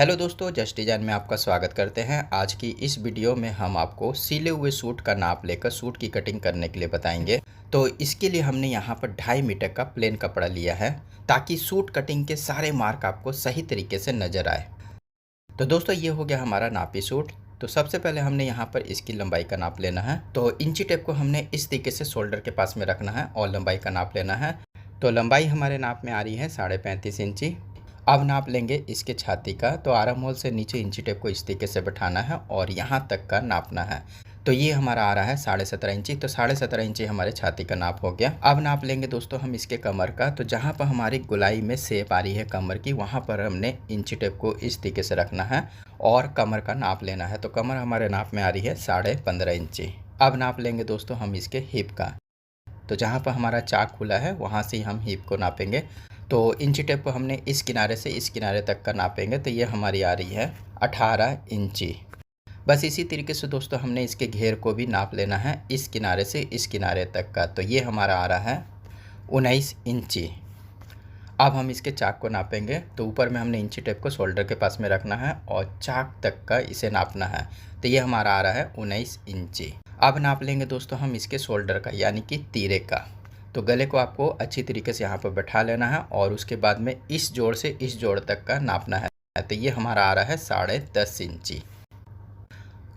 Hello दोस्तों, just design में आपका स्वागत करते हैं। आज की इस वीडियो में हम आपको सिले हुए सूट का नाप लेकर सूट की कटिंग करने के लिए बताएंगे। तो इसके लिए हमने यहाँ पर 2.5 मीटर का प्लेन कपड़ा लिया है ताकि सूट कटिंग के सारे मार्क आपको सही तरीके से नज़र आए। तो दोस्तों, ये हो गया हमारा नापी सूट। तो सबसे पहले हमने यहाँ पर इसकी लंबाई का नाप लेना है। तो इंची टेप को हमने इस तरीके से शोल्डर के पास में रखना है और लंबाई का नाप लेना है। तो लंबाई हमारे नाप में आ रही है 35.5 इंची। अब नाप लेंगे इसके छाती का। तो आर्म होल से नीचे इंची टेप को इस तरीके से बैठाना है और यहाँ तक का नापना है। तो ये हमारा आ रहा है 17.5 इंची। तो 17.5 इंची हमारे छाती का नाप हो गया। अब नाप लेंगे दोस्तों हम इसके कमर का। तो जहाँ पर हमारी गोलाई में शेप आ रही है कमर की, वहाँ पर हमने इंची टेप को इस तरीके से रखना है और कमर का नाप लेना है। तो कमर हमारे नाप में आ रही है 15.5 इंची। अब नाप लेंगे दोस्तों हम इसके हिप का। तो जहाँ पर हमारा चाक खुला है वहाँ से हम हिप को नापेंगे। तो इंची टेप को हमने इस किनारे से इस किनारे तक का नापेंगे। तो ये हमारी आ रही है 18 इंची। बस इसी तरीके से दोस्तों हमने इसके घेर को भी नाप लेना है इस किनारे से इस किनारे तक का। तो ये हमारा आ रहा है 19 इंची। अब हम इसके चाक को नापेंगे। तो ऊपर में हमने इंची टेप को शोल्डर के पास में रखना है और चाक तक का इसे नापना है। तो ये हमारा आ रहा है 19 इंची। अब नाप लेंगे दोस्तों हम इसके शोल्डर का, यानी कि तीरे का। तो गले को आपको अच्छी तरीके से यहाँ पर बैठा लेना है और उसके बाद में इस जोड़ से इस जोड़ तक का नापना है। तो ये हमारा आ रहा है 10.5 इंची।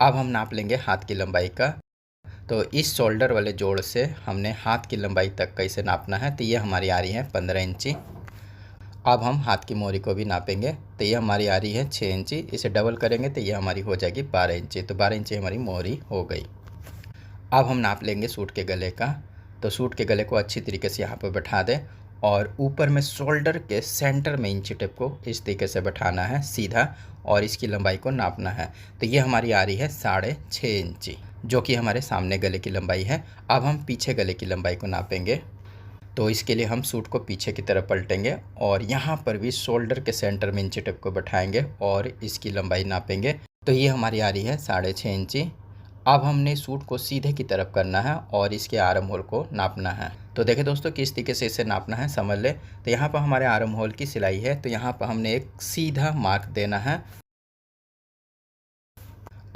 अब हम नाप लेंगे हाथ की लंबाई का। तो इस शोल्डर वाले जोड़ से हमने हाथ की लंबाई तक का इसे नापना है। तो ये हमारी आ रही है 15 इंची। अब हम हाथ की मोहरी को भी नापेंगे। तो ये हमारी आ रही है 6 इंची। इसे डबल करेंगे तो ये हमारी हो जाएगी 12 इंची। तो 12 इंची हमारी मोहरी हो गई। अब हम नाप लेंगे सूट के गले का। तो सूट के गले को अच्छी तरीके से यहाँ पर बैठा दें और ऊपर में शोल्डर के सेंटर में इंची टेप को इस तरीके से बैठाना है सीधा और इसकी लंबाई को नापना है। तो ये हमारी आ रही है 6.5 इंची, जो कि हमारे सामने गले की लंबाई है। अब हम पीछे गले की लंबाई को नापेंगे। तो इसके लिए हम सूट को पीछे की तरफ पलटेंगे और यहाँ पर भी शोल्डर के सेंटर में इंची टेप को बैठाएंगे और इसकी लंबाई नापेंगे। तो ये हमारी आ रही है 6.5 इंची। अब हमने सूट को सीधे की तरफ करना है और इसके आर्म होल को नापना है। तो देखिए दोस्तों किस तरीके से इसे नापना है समझ ले। तो यहाँ पर हमारे आर्म होल की सिलाई है। तो यहाँ पर हमने एक सीधा मार्क देना है।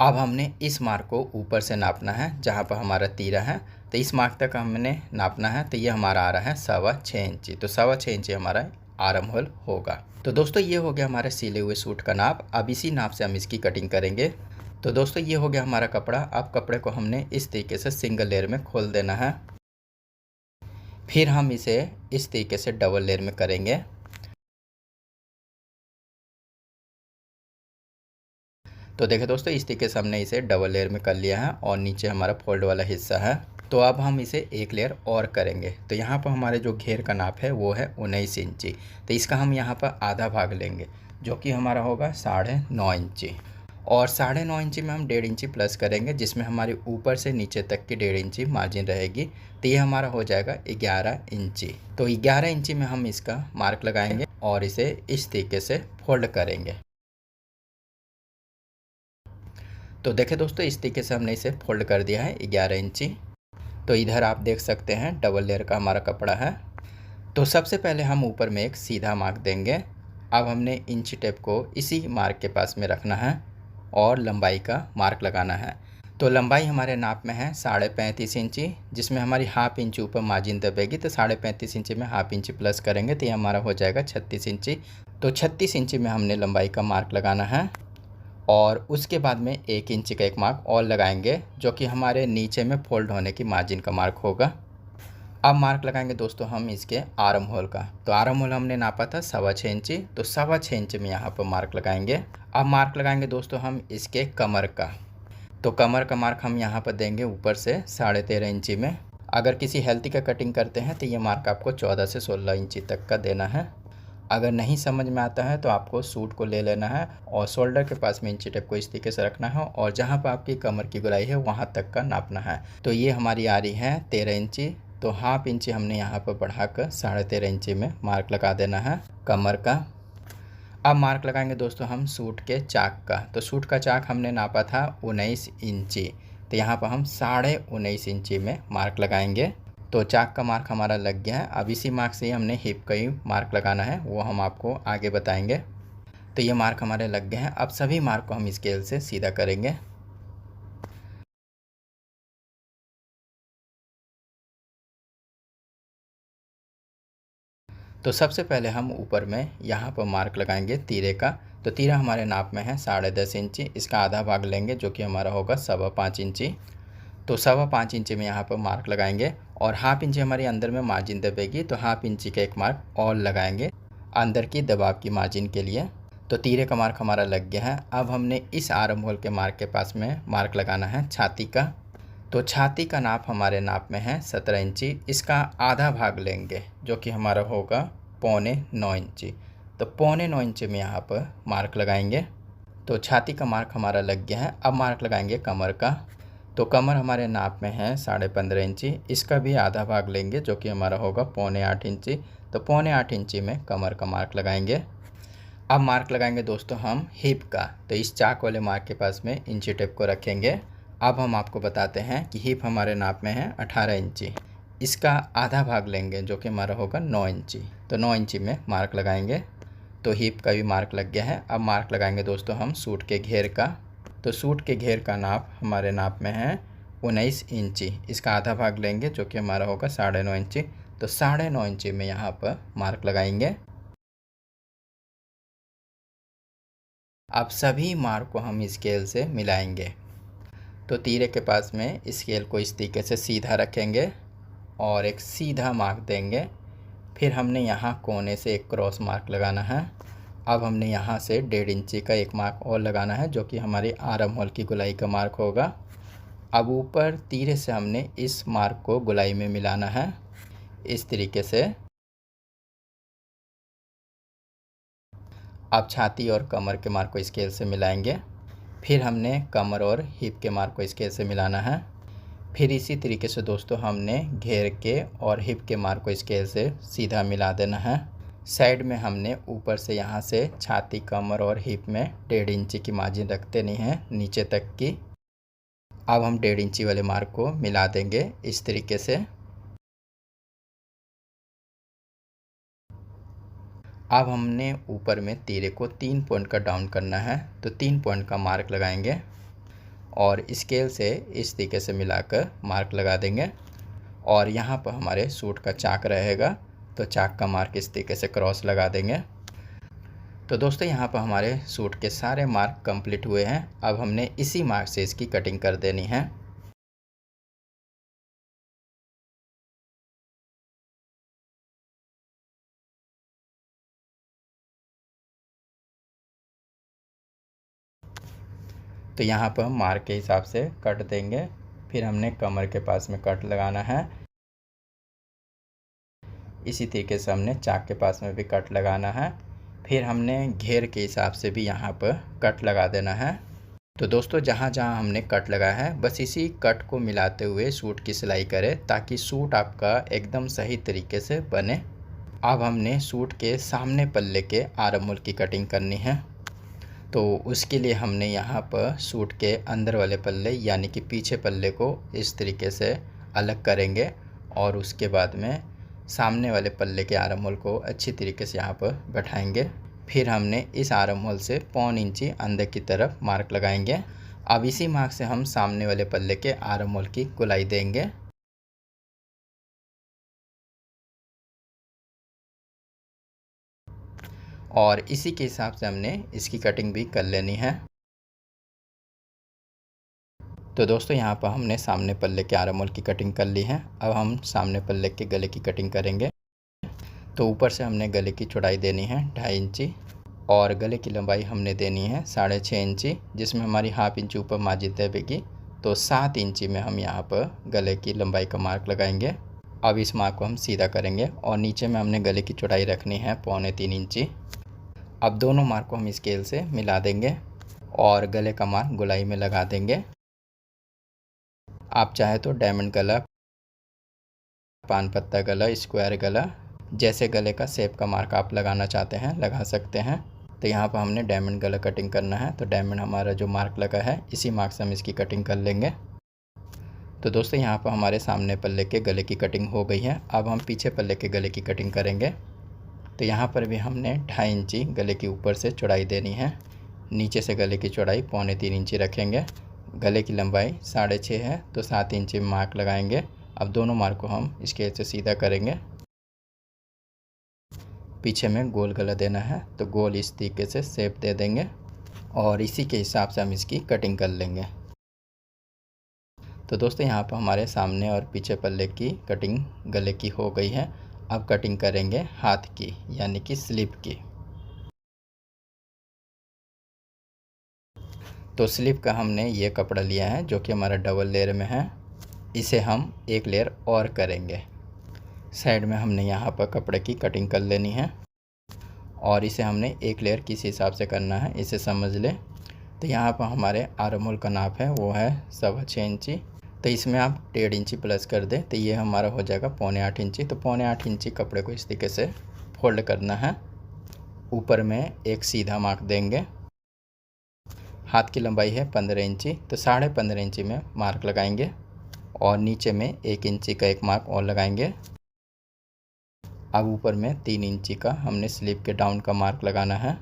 अब हमने इस मार्क को ऊपर से नापना है जहाँ पर हमारा तीरा है। तो इस मार्क तक हमने नापना है। तो ये हमारा आ रहा है 6.25 इंची। तो 6.25 इंची हमारा आर्म होल होगा। तो दोस्तों ये हो गया हमारे सिले हुए सूट का नाप। अब इसी नाप से हम इसकी कटिंग करेंगे। तो दोस्तों ये हो गया हमारा कपड़ा। अब कपड़े को हमने इस तरीके से सिंगल लेयर में खोल देना है। फिर हम इसे इस तरीके से डबल लेयर में करेंगे। तो देखिए दोस्तों इस तरीके से हमने इसे डबल लेयर में कर लिया है और नीचे हमारा फोल्ड वाला हिस्सा है। तो अब हम इसे एक लेयर और करेंगे। तो यहाँ पर हमारे जो घेर का नाप है वो है 19 इंची। तो इसका हम यहाँ पर आधा भाग लेंगे जो कि हमारा होगा 9.5 इंची। और 9.5 इंची में हम 1.5 इंची प्लस करेंगे जिसमें हमारी ऊपर से नीचे तक की 1.5 इंची मार्जिन रहेगी। तो ये हमारा हो जाएगा 11 इंची। तो 11 इंची में हम इसका मार्क लगाएंगे और इसे इस तरीके से फोल्ड करेंगे। तो देखिए दोस्तों इस तरीके से हमने इसे फोल्ड कर दिया है 11 इंची। तो इधर आप देख सकते हैं डबल लेयर का हमारा कपड़ा है। तो सबसे पहले हम ऊपर में एक सीधा मार्क देंगे। अब हमने इंची टेप को इसी मार्क के पास में रखना है और लंबाई का मार्क लगाना है। तो लंबाई हमारे नाप में है 35.5 इंची, जिसमें हमारी हाफ इंच ऊपर मार्जिन दबेगी। तो 35.5 इंची में हाफ इंची प्लस करेंगे तो ये हमारा हो जाएगा 36 इंची। तो 36 इंची में हमने लंबाई का मार्क लगाना है और उसके बाद में 1 इंची का एक मार्क और लगाएंगे जो कि हमारे नीचे में फोल्ड होने की मार्जिन का मार्क होगा। अब मार्क लगाएंगे दोस्तों हम इसके आर्म होल का। तो आर्म होल हमने नापा था 6.25 इंची। तो 6.25 इंची में यहाँ पर मार्क लगाएंगे। अब मार्क लगाएंगे दोस्तों हम इसके कमर का। तो कमर का मार्क हम यहाँ पर देंगे ऊपर से 13.5 इंची में। अगर किसी हेल्थी का कटिंग करते हैं तो ये मार्क आपको 14 से 16 इंची तक का देना है। अगर नहीं समझ में आता है तो आपको सूट को ले लेना है और शोल्डर के पास में इंची टेप को इस तरीके से रखना है और जहाँ पर आपकी कमर की गोलाई है वहाँ तक का नापना है। तो ये हमारी आ रही है 13 इंची। तो हाफ इंची हमने यहाँ पर बढ़ाकर 13.5 इंची में मार्क लगा देना है कमर का। अब मार्क लगाएंगे दोस्तों हम सूट के चाक का। तो सूट का चाक हमने नापा था 19 इंची। तो यहाँ पर हम 19.5 इंची में मार्क लगाएंगे। तो चाक का मार्क हमारा लग गया है। अब इसी मार्क से ही हमने हिप का ही मार्क लगाना है, वो हम आपको आगे बताएंगे। तो ये मार्क हमारे लग गए हैं। अब सभी मार्क को हम स्केल से सीधा करेंगे। तो सबसे पहले हम ऊपर में यहाँ पर मार्क लगाएंगे तीरे का। तो तीरा हमारे नाप में है 10.5 इंची, इसका आधा भाग लेंगे जो कि हमारा होगा 5.25 इंची। तो 5.25 इंची में यहाँ पर मार्क लगाएंगे और हाफ इंची हमारी अंदर में मार्जिन दबेगी, तो हाफ इंची का एक मार्क और लगाएंगे अंदर की दबाव की मार्जिन के लिए। तो तीरे का मार्क हमारा लग गया है। अब हमने इस आर्म होल के मार्क के पास में मार्क लगाना है छाती का। तो छाती का नाप हमारे नाप में है 17 इंची, इसका आधा भाग लेंगे जो कि हमारा होगा 8.25 इंची। तो 8.25 इंची में यहाँ पर मार्क लगाएंगे। तो छाती का मार्क हमारा लग गया है। अब मार्क लगाएंगे कमर का। तो कमर हमारे नाप में है 15.5 इंची, इसका भी आधा भाग लेंगे जो कि हमारा होगा 7.25 इंची। तो 7.25 इंची में कमर का मार्क लगाएंगे। अब मार्क लगाएंगे दोस्तों हम हिप का। तो इस चाक वाले मार्क के पास में इंची टेप को रखेंगे। अब हम आपको बताते हैं कि हिप हमारे नाप में है 18 इंची, इसका आधा भाग लेंगे जो कि हमारा होगा 9 इंची। तो 9 इंची में मार्क लगाएंगे। तो हिप का भी मार्क लग गया है। अब मार्क लगाएंगे दोस्तों हम सूट के घेर का। तो सूट के घेर का नाप हमारे नाप में है 19 इंची, इसका आधा भाग लेंगे जो कि हमारा होगा 9.5 इंची। तो 9.5 इंची में यहाँ पर मार्क लगाएंगे। अब सभी मार्क को हम स्केल से मिलाएंगे। तो तीरे के पास में स्केल को इस तरीके से सीधा रखेंगे और एक सीधा मार्क देंगे। फिर हमने यहाँ कोने से एक क्रॉस मार्क लगाना है। अब हमने यहाँ से 1.5 इंची का एक मार्क और लगाना है जो कि हमारी आर्म होल की गोलाई का मार्क होगा। अब ऊपर तीरे से हमने इस मार्क को गोलाई में मिलाना है इस तरीके से। अब छाती और कमर के मार्क को स्केल से मिलाएंगे। फिर हमने कमर और हिप के मार्क को स्केल से मिलाना है। फिर इसी तरीके से दोस्तों हमने घेर के और हिप के मार्क को स्केल से सीधा मिला देना है। साइड में हमने ऊपर से यहाँ से छाती, कमर और हिप में 1.5 इंची की मार्जिन रखते नहीं है नीचे तक की। अब हम 1.5 इंची वाले मार्क को मिला देंगे इस तरीके से। अब हमने ऊपर में तीरे को 3 पॉइंट का डाउन करना है। तो 3 पॉइंट का मार्क लगाएंगे और स्केल से इस तरीके से मिलाकर मार्क लगा देंगे। और यहाँ पर हमारे सूट का चाक रहेगा, तो चाक का मार्क इस तरीके से क्रॉस लगा देंगे। तो दोस्तों यहाँ पर हमारे सूट के सारे मार्क कंप्लीट हुए हैं। अब हमने इसी मार्क से इसकी कटिंग कर देनी है। तो यहाँ पर हम मार्क के हिसाब से कट देंगे। फिर हमने कमर के पास में कट लगाना है। इसी तरीके से हमने चाक के पास में भी कट लगाना है। फिर हमने घेर के हिसाब से भी यहाँ पर कट लगा देना है। तो दोस्तों जहाँ जहाँ हमने कट लगाया है बस इसी कट को मिलाते हुए सूट की सिलाई करें ताकि सूट आपका एकदम सही तरीके से बने। अब हमने सूट के सामने पल्ले के आर्म होल की कटिंग करनी है। तो उसके लिए हमने यहाँ पर सूट के अंदर वाले पल्ले यानी कि पीछे पल्ले को इस तरीके से अलग करेंगे और उसके बाद में सामने वाले पल्ले के आर्म होल को अच्छी तरीके से यहाँ पर बैठाएंगे। फिर हमने इस आर्म होल से 1.25 इंची अंदर की तरफ मार्क लगाएंगे। अब इसी मार्क से हम सामने वाले पल्ले के आर्म होल की गोलाई देंगे। और इसी के हिसाब से हमने इसकी कटिंग भी कर लेनी है। तो दोस्तों यहाँ पर हमने सामने पल्ले के आर्म होल की कटिंग कर ली है। अब हम सामने पल्ले के गले की कटिंग करेंगे। तो ऊपर से हमने गले की चौड़ाई देनी है 2.5 इंची और गले की लंबाई हमने देनी है 6.5 इंची, जिसमें हमारी हाफ इंची ऊपर मार्जिन देगी। तो 7 इंची में हम यहाँ पर गले की लंबाई का मार्क लगाएंगे। अब इस मार्क को हम सीधा करेंगे और नीचे में हमने गले की चौड़ाई रखनी है 3.25 इंची। अब दोनों मार्क को हम स्केल से मिला देंगे और गले का मार्क गोलाई में लगा देंगे। आप चाहे तो डायमंड गला, पान पत्ता गला, स्क्वायर गला, जैसे गले का शेप का मार्क आप लगाना चाहते हैं लगा सकते हैं। तो यहाँ पर हमने डायमंड गला कटिंग करना है। तो डायमंड हमारा जो मार्क लगा है इसी मार्क से हम इसकी कटिंग कर लेंगे। तो दोस्तों यहाँ पर हमारे सामने पल्ले के गले की कटिंग हो गई है। अब हम पीछे पल्ले के गले की कटिंग करेंगे। तो यहाँ पर भी हमने 2.5 इंची गले के ऊपर से चौड़ाई देनी है। नीचे से गले की चौड़ाई 3.25 इंची रखेंगे। गले की लंबाई 6.5 है तो 7 इंची में मार्क लगाएंगे। अब दोनों मार्क को हम स्केल से सीधा करेंगे। पीछे में गोल गला देना है तो गोल इस तरीके से शेप दे देंगे और इसी के हिसाब से हम इसकी कटिंग कर लेंगे। तो दोस्तों यहाँ पर हमारे सामने और पीछे पल्ले की कटिंग गले की हो गई है। अब कटिंग करेंगे हाथ की यानी कि स्लीव की। तो स्लीव का हमने ये कपड़ा लिया है जो कि हमारा डबल लेयर में है। इसे हम एक लेयर और करेंगे। साइड में हमने यहाँ पर कपड़े की कटिंग कर लेनी है और इसे हमने एक लेयर किस हिसाब से करना है इसे समझ ले। तो यहाँ पर हमारे आर्म होल का नाप है वो है 6.25 इंची। तो इसमें आप 1.5 इंची प्लस कर दें तो ये हमारा हो जाएगा 7.25 इंची। तो 7.25 इंची कपड़े को इस तरीके से फोल्ड करना है। ऊपर में एक सीधा मार्क देंगे। हाथ की लंबाई है 15 इंची तो 15.5 इंची में मार्क लगाएंगे और नीचे में 1 इंची का एक मार्क और लगाएंगे। अब ऊपर में 3 इंची का हमने स्लीव के डाउन का मार्क लगाना है।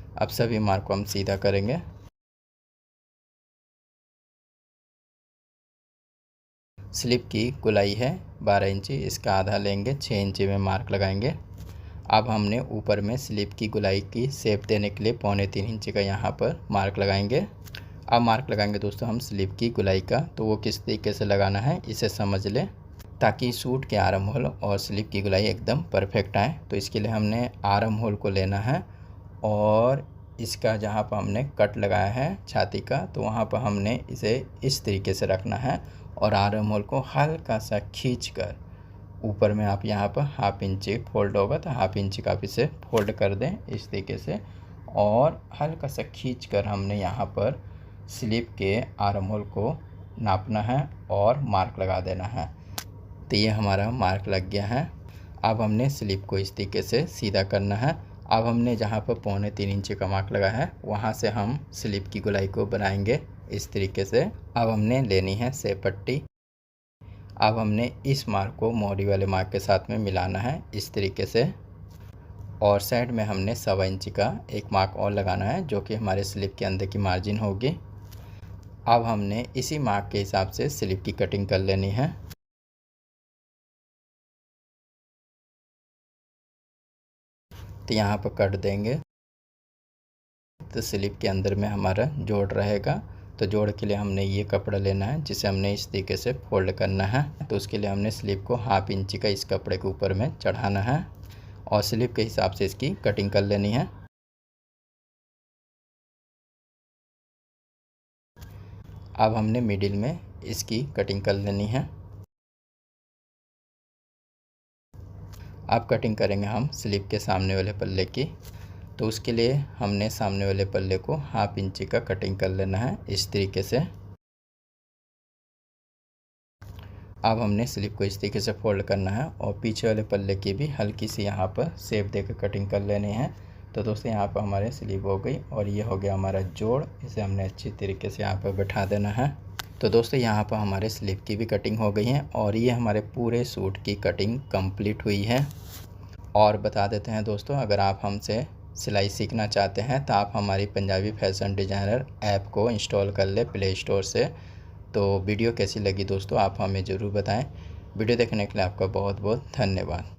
अब सभी मार्क को हम सीधा करेंगे। स्लीव की गोलाई है 12 इंची, इसका आधा लेंगे 6 इंची में मार्क लगाएंगे। अब हमने ऊपर में स्लीव की गोलाई की शेप देने के लिए 3.25 इंची का यहाँ पर मार्क लगाएंगे। अब मार्क लगाएंगे दोस्तों हम स्लीव की गोलाई का, तो वो किस तरीके से लगाना है इसे समझ लें ताकि सूट के आर्म होल और स्लीव की गोलाई एकदम परफेक्ट आए। तो इसके लिए हमने आर्म होल को लेना है और इसका जहाँ पर हमने कट लगाया है छाती का तो वहाँ पर हमने इसे इस तरीके से रखना है और आर्म होल को हल्का सा खींचकर ऊपर में आप यहाँ पर 1/2 इंची फोल्ड होगा तो 1/2 इंची का आप इसे फोल्ड कर दें इस तरीके से और हल्का सा खींचकर हमने यहाँ पर स्लीव के आर्म होल को नापना है और मार्क लगा देना है। तो ये हमारा मार्क लग गया है। अब हमने स्लीव को इस तरीके से सीधा करना है। अब हमने जहाँ पर 3.25 इंची का मार्क लगा है वहाँ से हम स्लीव की गोलाई को बनाएंगे इस तरीके से। अब हमने लेनी है शेप पट्टी। अब हमने इस मार्क को मोहरी वाले मार्क के साथ में मिलाना है इस तरीके से और साइड में हमने 1.25 इंची का एक मार्क और लगाना है जो कि हमारे स्लीव के अंदर की मार्जिन होगी। अब हमने इसी मार्क के हिसाब से स्लीव की कटिंग कर लेनी है। तो यहाँ पर कट देंगे तो स्लीव के अंदर में हमारा जोड़ रहेगा। तो जोड़ के लिए हमने ये कपड़ा लेना है जिसे हमने इस तरीके से फोल्ड करना है। तो उसके लिए हमने स्लीव को 1/2 इंची का इस कपड़े के ऊपर में चढ़ाना है और स्लीव के हिसाब से इसकी कटिंग कर लेनी है। अब हमने मिडिल में इसकी कटिंग कर लेनी है। अब कटिंग करेंगे हम स्लीव के सामने वाले पल्ले की। तो उसके लिए हमने सामने वाले पल्ले को 1/2 इंची का कटिंग कर लेना है इस तरीके से। अब हमने स्लीव को इस तरीके से फोल्ड करना है और पीछे वाले पल्ले की भी हल्की सी यहाँ पर शेप देकर कटिंग कर लेनी है। तो दोस्तों यहाँ पर हमारे स्लीव हो गई और ये हो गया हमारा जोड़। इसे हमने अच्छी तरीके से यहाँ पर बैठा देना है। तो दोस्तों यहाँ पर हमारे स्लीव की भी कटिंग हो गई है और ये हमारे पूरे सूट की कटिंग कंप्लीट हुई है। और बता देते हैं दोस्तों, अगर आप हमसे सिलाई सीखना चाहते हैं तो आप हमारी पंजाबी फैशन डिज़ाइनर ऐप को इंस्टॉल कर ले प्ले स्टोर से। तो वीडियो कैसी लगी दोस्तों आप हमें ज़रूर बताएं। वीडियो देखने के लिए आपका बहुत बहुत धन्यवाद।